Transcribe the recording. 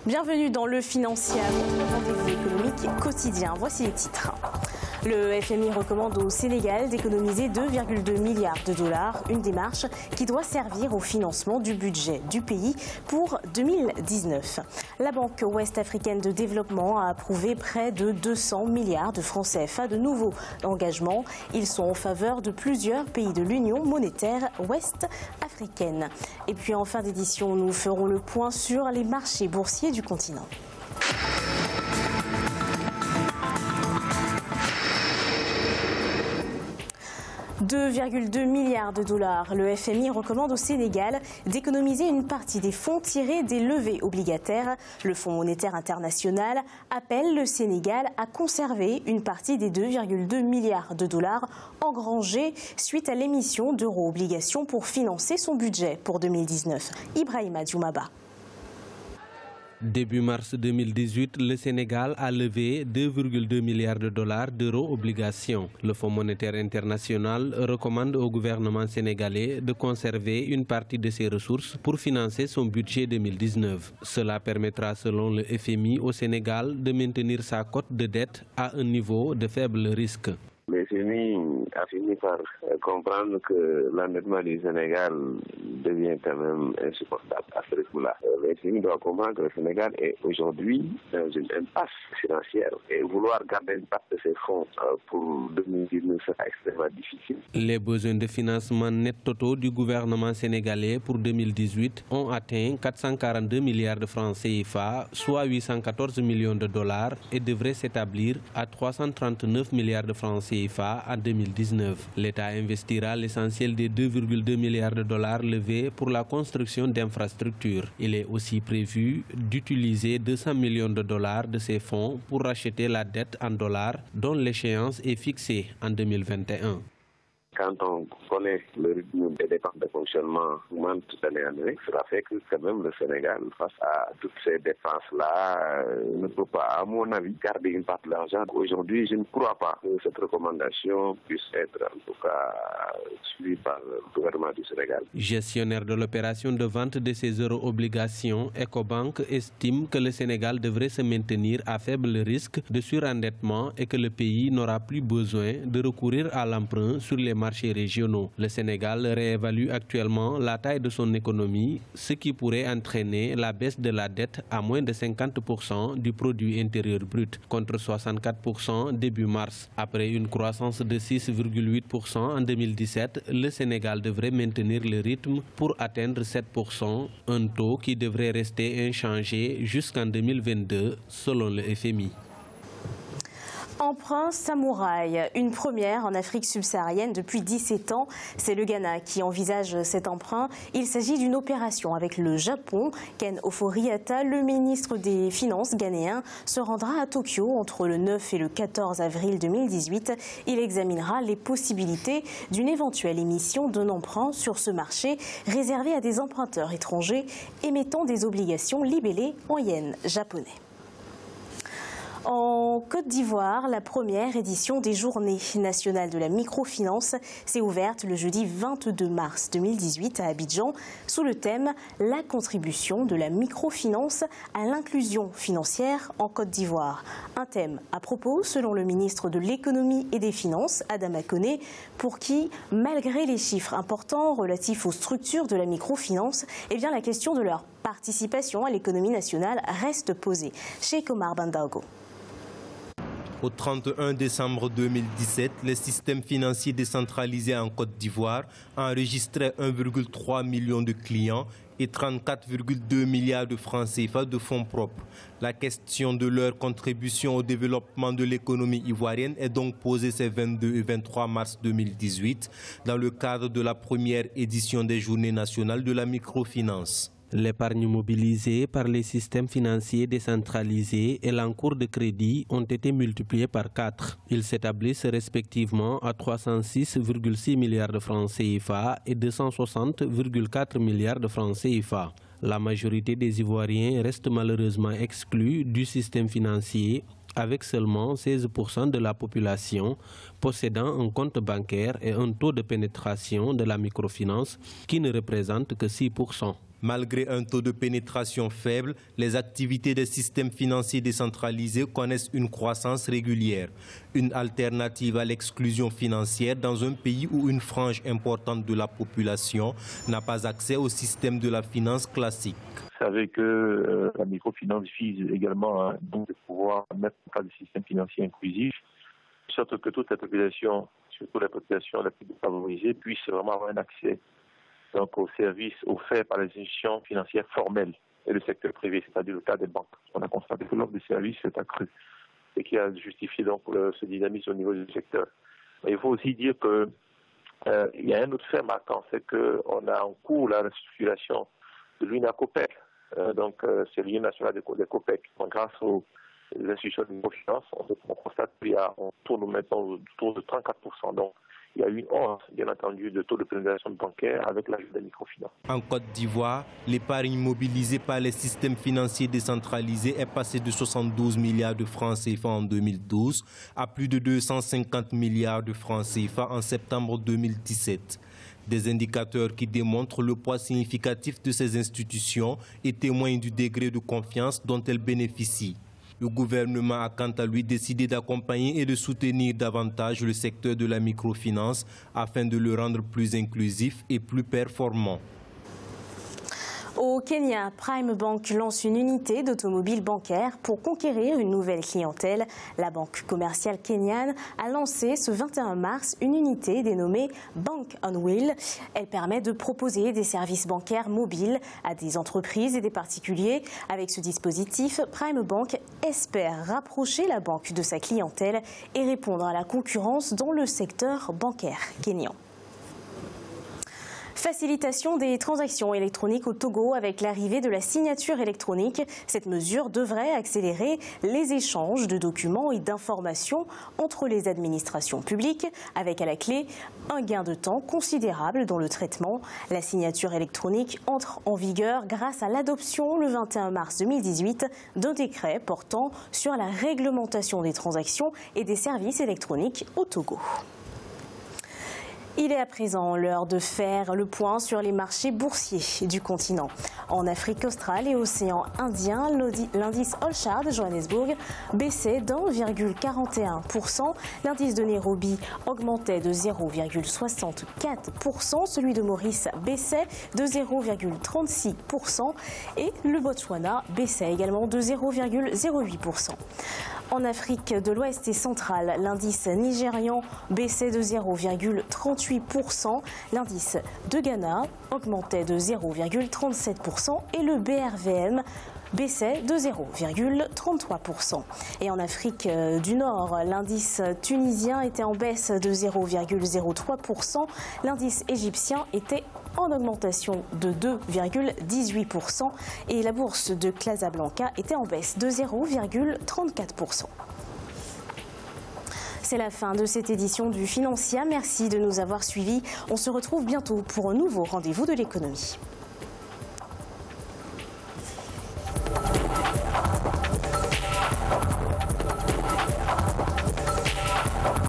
Bienvenue dans le Financiable, rendez-vous économique quotidien. Voici les titres. Le FMI recommande au Sénégal d'économiser 2,2 milliards de dollars, une démarche qui doit servir au financement du budget du pays pour 2019. La Banque ouest-africaine de développement a approuvé près de 200 milliards de francs CFA de nouveaux engagements. Ils sont en faveur de plusieurs pays de l'Union monétaire ouest-africaine. Et puis en fin d'édition, nous ferons le point sur les marchés boursiers du continent. 2,2 milliards de dollars. Le FMI recommande au Sénégal d'économiser une partie des fonds tirés des levées obligataires. Le Fonds monétaire international appelle le Sénégal à conserver une partie des 2,2 milliards de dollars engrangés suite à l'émission d'euro-obligations pour financer son budget pour 2019. Ibrahima Djoumaba. Début mars 2018, le Sénégal a levé 2,2 milliards de dollars d'euro-obligations. Le Fonds monétaire international recommande au gouvernement sénégalais de conserver une partie de ses ressources pour financer son budget 2019. Cela permettra, selon le FMI, au Sénégal de maintenir sa cote de dette à un niveau de faible risque. Le FMI a fini par comprendre que l'endettement du Sénégal devient quand même insupportable à ce rythme-là. Le FMI doit comprendre que le Sénégal est aujourd'hui dans une impasse financière et vouloir garder une part de ses fonds pour 2019 sera extrêmement difficile. Les besoins de financement net totaux du gouvernement sénégalais pour 2018 ont atteint 442 milliards de francs CFA, soit 814 millions de dollars, et devraient s'établir à 339 milliards de francs CFA en 2019. L'État investira l'essentiel des 2,2 milliards de dollars levés pour la construction d'infrastructures. Il est aussi prévu d'utiliser 200 millions de dollars de ces fonds pour racheter la dette en dollars dont l'échéance est fixée en 2021. Quand on connaît le rythme des dépenses de fonctionnement toute l'année en année, cela fait que quand même le Sénégal, face à toutes ces dépenses-là, ne peut pas, à mon avis, garder une part de l'argent. Aujourd'hui, je ne crois pas que cette recommandation puisse être en tout cas suivie par le gouvernement du Sénégal. Gestionnaire de l'opération de vente de ces euro-obligations, Ecobank estime que le Sénégal devrait se maintenir à faible risque de surendettement et que le pays n'aura plus besoin de recourir à l'emprunt sur les marchés régionaux. Le Sénégal réévalue actuellement la taille de son économie, ce qui pourrait entraîner la baisse de la dette à moins de 50% du produit intérieur brut, contre 64% début mars. Après une croissance de 6,8% en 2017, le Sénégal devrait maintenir le rythme pour atteindre 7%, un taux qui devrait rester inchangé jusqu'en 2022 selon le FMI. Emprunt samouraï, une première en Afrique subsaharienne depuis 17 ans. C'est le Ghana qui envisage cet emprunt. Il s'agit d'une opération avec le Japon. Ken Ofori-Atta, le ministre des Finances ghanéen, se rendra à Tokyo entre le 9 et le 14 avril 2018. Il examinera les possibilités d'une éventuelle émission d'un emprunt sur ce marché réservé à des emprunteurs étrangers émettant des obligations libellées en yens japonais. En Côte d'Ivoire, la première édition des Journées nationales de la microfinance s'est ouverte le jeudi 22 mars 2018 à Abidjan sous le thème « La contribution de la microfinance à l'inclusion financière en Côte d'Ivoire ». Un thème à propos, selon le ministre de l'Économie et des Finances, Adama Koné, pour qui, malgré les chiffres importants relatifs aux structures de la microfinance, eh bien, la question de leur participation à l'économie nationale reste posée. Cheikh Omar Bandaogo. Au 31 décembre 2017, le système financier décentralisé en Côte d'Ivoire enregistrait 1,3 million de clients et 34,2 milliards de francs CFA de fonds propres. La question de leur contribution au développement de l'économie ivoirienne est donc posée ces 22 et 23 mars 2018 dans le cadre de la première édition des Journées nationales de la microfinance. L'épargne mobilisée par les systèmes financiers décentralisés et l'encours de crédit ont été multipliés par 4. Ils s'établissent respectivement à 306,6 milliards de francs CFA et 260,4 milliards de francs CFA. La majorité des Ivoiriens restent malheureusement exclus du système financier, avec seulement 16% de la population possédant un compte bancaire et un taux de pénétration de la microfinance qui ne représente que 6%. Malgré un taux de pénétration faible, les activités des systèmes financiers décentralisés connaissent une croissance régulière. Une alternative à l'exclusion financière dans un pays où une frange importante de la population n'a pas accès au système de la finance classique. Vous savez que la microfinance vise également à pouvoir mettre en place des systèmes financiers inclusifs, de sorte que toute la population, surtout la population la plus défavorisée, puisse vraiment avoir un accès aux services offerts par les institutions financières formelles et le secteur privé, c'est-à-dire le cas des banques. On a constaté que l'offre de services s'est accrue et qui a justifié donc ce dynamisme au niveau du secteur. Mais il faut aussi dire que il y a un autre fait marquant, c'est qu'on a en cours la restructuration de l'UNACOPEC, c'est l'Union nationale des COPEC. Donc, grâce aux institutions de microfinance, on constate qu'il y a, on tourne maintenant autour de 34%. Donc, il y a eu une hausse, bien entendu, de taux de pénétration bancaire avec l'ajout des microfinances. En Côte d'Ivoire, l'épargne mobilisée par les systèmes financiers décentralisés est passée de 72 milliards de francs CFA en 2012 à plus de 250 milliards de francs CFA en septembre 2017. Des indicateurs qui démontrent le poids significatif de ces institutions et témoignent du degré de confiance dont elles bénéficient. Le gouvernement a quant à lui décidé d'accompagner et de soutenir davantage le secteur de la microfinance afin de le rendre plus inclusif et plus performant. Au Kenya, Prime Bank lance une unité d'automobile bancaire pour conquérir une nouvelle clientèle. La banque commerciale kenyane a lancé ce 21 mars une unité dénommée Bank on Wheel. Elle permet de proposer des services bancaires mobiles à des entreprises et des particuliers. Avec ce dispositif, Prime Bank espère rapprocher la banque de sa clientèle et répondre à la concurrence dans le secteur bancaire kényan. Facilitation des transactions électroniques au Togo avec l'arrivée de la signature électronique. Cette mesure devrait accélérer les échanges de documents et d'informations entre les administrations publiques, avec à la clé un gain de temps considérable dans le traitement. La signature électronique entre en vigueur grâce à l'adoption le 21 mars 2018 d'un décret portant sur la réglementation des transactions et des services électroniques au Togo. Il est à présent l'heure de faire le point sur les marchés boursiers du continent. En Afrique australe et océan Indien, l'indice All Share de Johannesburg baissait d'1,41%. L'indice de Nairobi augmentait de 0,64%. Celui de Maurice baissait de 0,36%. Et le Botswana baissait également de 0,08%. En Afrique de l'Ouest et centrale, l'indice nigérian baissait de 0,38%. L'indice de Ghana augmentait de 0,37% et le BRVM baissait de 0,33%. Et en Afrique du Nord, l'indice tunisien était en baisse de 0,03%. L'indice égyptien était en augmentation de 2,18% et la bourse de Casablanca était en baisse de 0,34%. C'est la fin de cette édition du Financial. Merci de nous avoir suivis. On se retrouve bientôt pour un nouveau rendez-vous de l'économie.